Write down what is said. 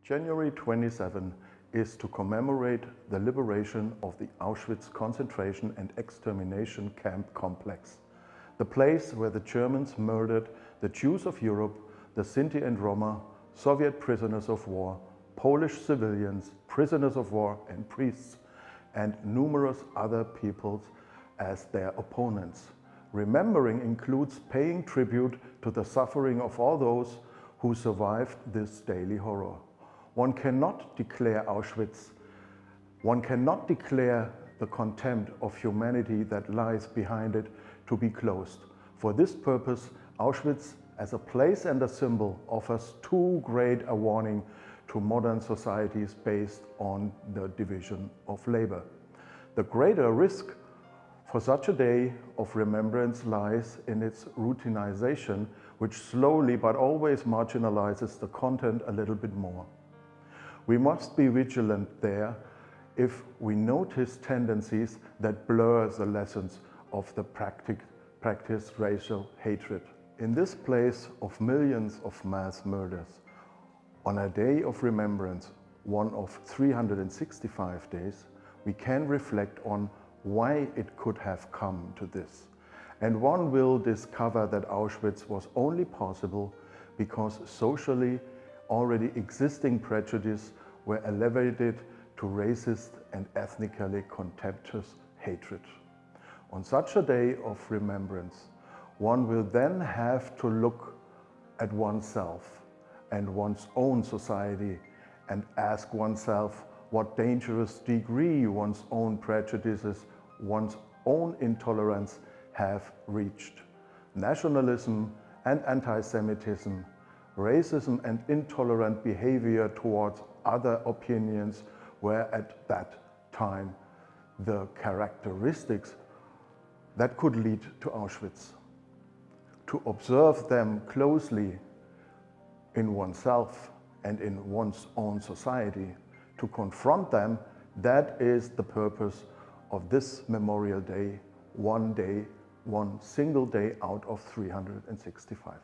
January 27 is to commemorate the liberation of the Auschwitz concentration and extermination camp complex, the place where the Germans murdered the Jews of Europe, the Sinti and Roma, Soviet prisoners of war, Polish civilians, prisoners of war and priests, and numerous other peoples as their opponents. Remembering includes paying tribute to the suffering of all those who survived this daily horror. One cannot declare Auschwitz, one cannot declare the contempt of humanity that lies behind it to be closed. For this purpose, Auschwitz as a place and a symbol offers too great a warning to modern societies based on the division of labor. The greater risk for such a day of remembrance lies in its routinization, which slowly but always marginalizes the content a little bit more. We must be vigilant there if we notice tendencies that blur the lessons of the practiced racial hatred. In this place of millions of mass murders, on a day of remembrance, one of 365 days, we can reflect on why it could have come to this. And one will discover that Auschwitz was only possible because socially already existing prejudices were elevated to racist and ethnically contemptuous hatred. On such a day of remembrance, one will then have to look at oneself and one's own society and ask oneself what dangerous degree one's own prejudices, one's own intolerance have reached. Nationalism and anti-Semitism, racism and intolerant behavior towards other opinions were at that time the characteristics that could lead to Auschwitz. To observe them closely in oneself and in one's own society, to confront them, that is the purpose of this Memorial Day, one single day out of 365.